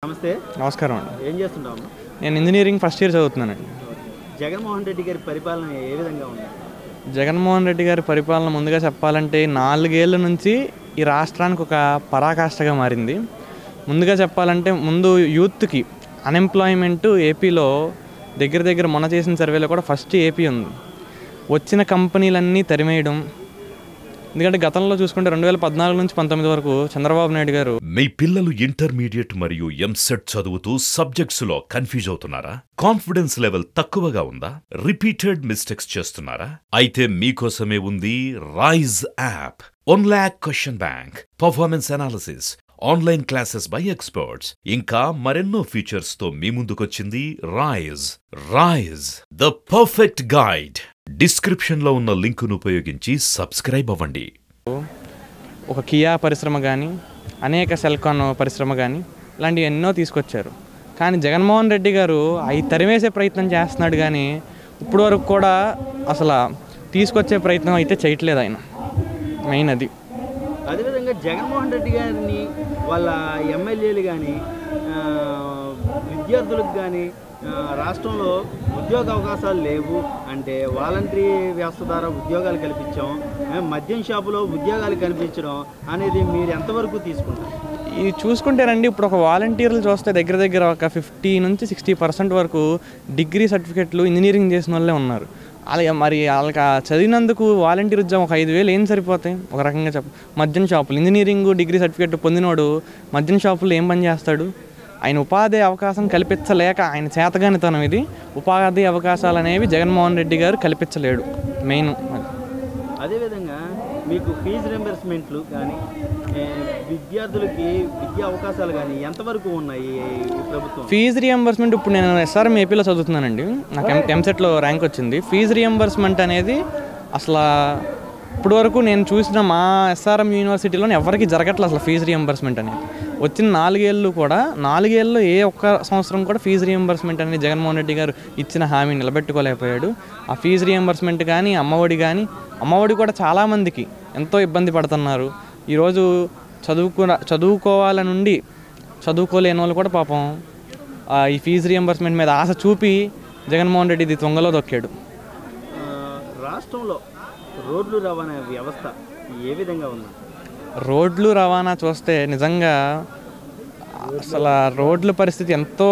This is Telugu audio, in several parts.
నమస్తే. నమస్కారం అండి. ఏం చేస్తుంటాము? నేను ఇంజనీరింగ్ ఫస్ట్ ఇయర్ చదువుతున్నానండి. జగన్మోహన్ రెడ్డి గారి పరిపాలన ఏ విధంగా ఉంది? జగన్మోహన్ రెడ్డి గారి పరిపాలన ముందుగా చెప్పాలంటే 4 ఏళ్ల నుంచి ఈ రాష్ట్రానికి ఒక పరాకాష్ఠగా మారింది. ముందుగా చెప్పాలంటే ముందు యూత్కి అన్ఎంప్లాయ్మెంట్ ఏపీలో దగ్గర మొన్న చేసిన సర్వేలో కూడా ఫస్ట్ ఏపీ ఉంది. వచ్చిన కంపెనీలన్నీ తరిమేయడం. ఎందుకంటే గతంలో చూసుకుంటే 2014 నుంచి 19 వరకు చంద్రబాబు నాయుడు గారు మీ పిల్లలు ఇంటర్మీడియట్ మరియు ఎంసెట్ చదువుతూ సబ్జెక్ట్స్ లో కన్ఫ్యూజ్ అవుతున్నారా? కాన్ఫిడెన్స్ లెవెల్ తక్కువగా ఉందా? రిపీటెడ్ మిస్టేక్స్ చేస్తున్నారా? అయితే మీకోసమే ఉంది rise app. 1 lakh question bank, performance analysis, online classes by experts, ఇంకా మరెన్నో ఫీచర్స్ తో మీ ముందుకొచ్చింది rise the perfect guide. Description లో ఉన్న లింకును ఉపయోగించి సబ్స్క్రైబ్ అవ్వండి. ఒక కియా పరిశ్రమ కానీ, అనేక సెల్కాన్ పరిశ్రమ కానీ ఇలాంటివి ఎన్నో తీసుకొచ్చారు. కానీ జగన్మోహన్ రెడ్డి గారు అవి తరిమేసే ప్రయత్నం చేస్తున్నాడు, కానీ ఇప్పుడు వరకు కూడా అసలు తీసుకొచ్చే ప్రయత్నం అయితే చేయట్లేదు ఆయన. మెయిన్ అది. అదేవిధంగా జగన్మోహన్ రెడ్డి గారిని వాళ్ళ ఎమ్మెల్యేలు కానీ, విద్యార్థులకు కానీ రాష్ట్రంలో ఉద్యోగ అవకాశాలు లేవు అంటే వాలంటరీ వ్యవస్థ ద్వారా ఉద్యోగాలు కల్పించాం, మద్యం షాపులో ఉద్యోగాలు కల్పించడం అనేది మీరు ఎంతవరకు తీసుకుంటారు? ఇది చూసుకుంటేనండి, ఇప్పుడు ఒక వాలంటీర్లు చూస్తే దగ్గర ఒక 50 నుంచి 60% వరకు డిగ్రీ సర్టిఫికెట్లు ఇంజనీరింగ్ చేసిన వాళ్ళే ఉన్నారు. అలాగే మరి వాళ్ళకి చదివినందుకు వాలంటీర్ ఉద్యోగం ఒక 5,000 ఏం సరిపోతాయి? ఒక రకంగా మద్యం షాపులు ఇంజనీరింగ్ డిగ్రీ సర్టిఫికెట్ పొందినోడు మద్యం షాపులు ఏం పని చేస్తాడు? ఆయన ఉపాధి అవకాశం కల్పించలేక ఆయన చేతగానితనం ఇది. ఉపాధి అవకాశాలు అనేవి జగన్మోహన్ రెడ్డి గారు కల్పించలేడు మెయిన్. అదేవిధంగా మీకు ఫీజు రింబర్స్మెంట్లు కానీ, విద్యార్థులకి విద్యా అవకాశాలు కానీ ఎంతవరకు ఉన్నాయి ప్రభుత్వం? ఫీజు రియంబర్స్మెంట్ ఇప్పుడు నేను ఎస్ఆర్ఎం ఏపీలో చదువుతున్నానండి. నాకు ఎంసెట్లో ర్యాంక్ వచ్చింది. ఫీజు రియంబర్స్మెంట్ అనేది అసలు ఇప్పుడు వరకు నేను చూసిన మా ఎస్ఆర్ఎం యూనివర్సిటీలో ఎవరికి జరగట్లేదు అసలు ఫీజు రియంబర్స్మెంట్ అనేది. వచ్చిన 4 ఏళ్ళు కూడా 4 ఏళ్ళు ఏ ఒక్క సంవత్సరం కూడా ఫీజు రియంబర్స్మెంట్ అనేది జగన్మోహన్ రెడ్డి గారు ఇచ్చిన హామీ నిలబెట్టుకోలేకపోయాడు. ఆ ఫీజు రియంబర్స్మెంట్ కానీ, అమ్మఒడి కూడా చాలామందికి ఎంతో ఇబ్బంది పడుతున్నారు. ఈరోజు చదువుకోవాలనుండి చదువుకోలేని వాళ్ళు కూడా పాపం ఈ ఫీజు రియంబర్స్మెంట్ మీద ఆశ చూపి జగన్మోహన్ రెడ్డి ఇది తొంగలో దొక్కాడు. రాష్ట్రంలో రోడ్లు రవాణా వ్యవస్థ ఏ విధంగా ఉంది? రోడ్లు రవాణా చూస్తే నిజంగా అసలు రోడ్ల పరిస్థితి ఎంతో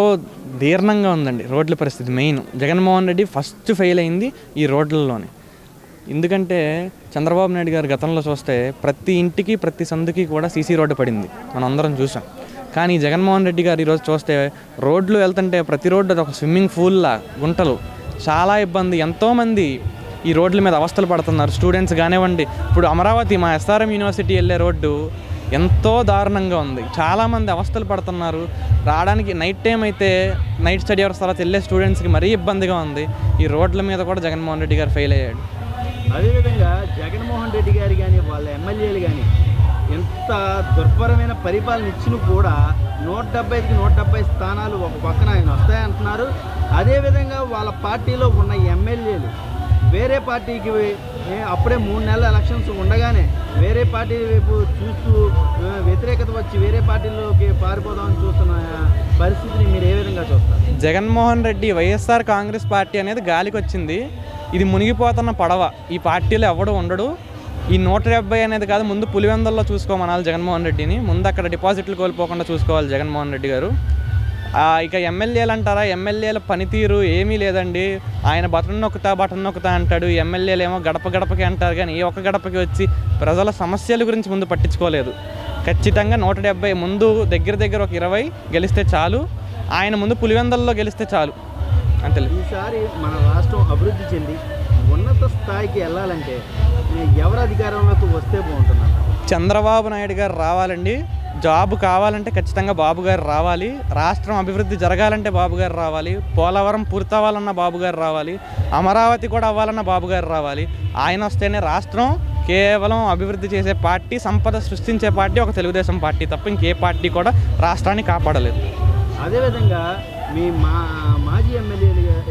దీర్ణంగా ఉందండి. రోడ్ల పరిస్థితి main Jaganmohan Reddy first fail అయింది ఈ రోడ్లలోనే. ఎందుకంటే చంద్రబాబు నాయుడు గారు గతంలో చూస్తే ప్రతి ఇంటికి ప్రతి సందుకి కూడా సీసీ రోడ్డు పడింది, మనం అందరం చూసాం. కానీ జగన్మోహన్ రెడ్డి గారు ఈరోజు చూస్తే రోడ్లు వెళ్తుంటే ప్రతి రోడ్డు ఒక స్విమ్మింగ్ పూల్లా గుంటలు, చాలా ఇబ్బంది. ఎంతోమంది ఈ రోడ్ల మీద అవస్థలు పడుతున్నారు. స్టూడెంట్స్ కానివ్వండి, ఇప్పుడు అమరావతి మా ఎస్ఆర్ఎం యూనివర్సిటీ వెళ్ళే రోడ్డు ఎంతో దారుణంగా ఉంది. చాలామంది అవస్థలు పడుతున్నారు. రావడానికి నైట్ టైం అయితే నైట్ స్టడీ అవర్స్ తర్వాత వెళ్ళే స్టూడెంట్స్కి మరీ ఇబ్బందిగా ఉంది. ఈ రోడ్ల మీద కూడా జగన్మోహన్ రెడ్డి గారు ఫెయిల్ అయ్యాడు. అదేవిధంగా జగన్మోహన్ రెడ్డి గారు కానీ వాళ్ళ ఎమ్మెల్యేలు కానీ ఎంత దుర్భరమైన పరిపాలన ఇచ్చినా కూడా 170కి 170 స్థానాలు ఒక పక్కన ఆయన వస్తాయంటున్నారు. అదేవిధంగా వాళ్ళ పార్టీలో ఉన్న ఎమ్మెల్యేలు వేరే పార్టీకి అప్పుడే 3 నెలల ఎలక్షన్స్ ఉండగానే వేరే పార్టీ వైపు చూస్తూ వ్యతిరేకత వచ్చి వేరే పార్టీలోకి పారిపోదామని చూస్తున్న పరిస్థితిని మీరు ఏ విధంగా చూస్తారు? జగన్మోహన్ రెడ్డి వైఎస్ఆర్ కాంగ్రెస్ పార్టీ అనేది గాలికి వచ్చింది. ఇది మునిగిపోతున్న పడవ. ఈ పార్టీలో ఎవడు ఉండడు. ఈ 170 అనేది కాదు, ముందు పులివెందుల్లో చూసుకోమనాలి జగన్మోహన్ రెడ్డిని. ముందు అక్కడ డిపాజిట్లు కోల్పోకుండా చూసుకోవాలి జగన్మోహన్ రెడ్డి గారు. ఇక ఎమ్మెల్యేలు అంటారా, ఎమ్మెల్యేల పనితీరు ఏమీ లేదండి. ఆయన బటన్ నొక్కుతా అంటాడు. ఎమ్మెల్యేలు ఏమో గడపకి అంటారు, కానీ ఏ ఒక్క గడపకి వచ్చి ప్రజల సమస్యల గురించి ముందు పట్టించుకోలేదు. ఖచ్చితంగా 170 ముందు దగ్గర ఒక 20 గెలిస్తే చాలు. ఆయన ముందు పులివెందుల్లో గెలిస్తే చాలు అంతే. ఈసారి మన రాష్ట్రం అభివృద్ధి చెంది ఉన్నత స్థాయికి వెళ్ళాలంటే ఎవరు అధికారంలోకి వస్తే బాగుంటున్నారు? చంద్రబాబు నాయుడు గారు రావాలండి. జాబ్ కావాలంటే ఖచ్చితంగా బాబు గారు రావాలి. రాష్ట్రం అభివృద్ధి జరగాలంటే బాబు గారు రావాలి. పోలవరం పూర్తవ్వాలన్న బాబు గారు రావాలి. అమరావతి కూడా అవ్వాలన్న బాబు గారు రావాలి. ఆయన వస్తేనే రాష్ట్రం కేవలం అభివృద్ధి చేసే పార్టీ, సంపద సృష్టించే పార్టీ ఒక తెలుగుదేశం పార్టీ తప్ప ఇంకే పార్టీ కూడా రాష్ట్రాన్ని కాపాడలేదు. అదేవిధంగా మీ మాజీ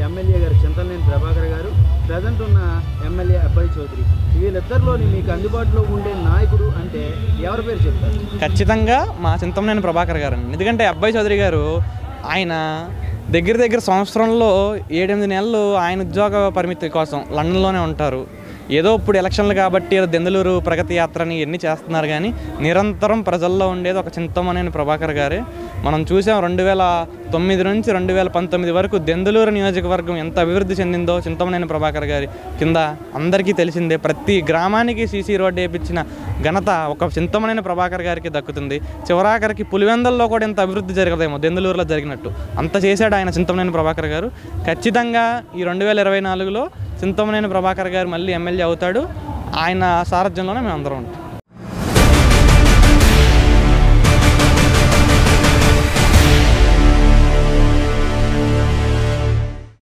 ఎమ్మెల్యే గారు చింతలనేని ప్రభాకర్ గారు, ప్రజెంట్ ఉన్న ఎమ్మెల్యే అబ్బాయి చౌదరి, వీళ్ళిద్దరిలోని మీకు అందుబాటులో ఉండే నాయకుడు అంటే ఎవరి పేరు చెప్తారు? ఖచ్చితంగా మా చింతమనేని ప్రభాకర్ గారు అండి. ఎందుకంటే అబ్బాయి చౌదరి గారు ఆయన దగ్గర సంవత్సరంలో 7-8 నెలలు ఆయన ఉద్యోగ పరిమితి కోసం లండన్లోనే ఉంటారు. ఏదో ఇప్పుడు ఎలక్షన్లు కాబట్టి దెందులూరు ప్రగతి యాత్రని ఎన్ని చేస్తున్నారు, కానీ నిరంతరం ప్రజల్లో ఉండేది ఒక చింతమనేని ప్రభాకర్ గారే. మనం చూసాం 2009 నుంచి 2019 వరకు దెందులూరు నియోజకవర్గం ఎంత అభివృద్ధి చెందిందో చింతమనేని ప్రభాకర్ గారి కింద అందరికీ తెలిసిందే. ప్రతి గ్రామానికి సీసీ రోడ్డు వేయించిన ఘనత ఒక చింతమనేని ప్రభాకర్ గారికి దక్కుతుంది. చివరాఖరికి పులివెందల్లో కూడా ఎంత అభివృద్ధి జరగదేమో దెందులూరులో జరిగినట్టు అంత చేశాడు ఆయన చింతమనేని ప్రభాకర్ గారు. ఖచ్చితంగా ఈ 2024లో చింతమనేని ప్రభాకర్ గారు మళ్ళీ ఎమ్మెల్యే అవుతాడు. ఆయన సారథ్యంలోనే మేము అందరం ఉంటాం.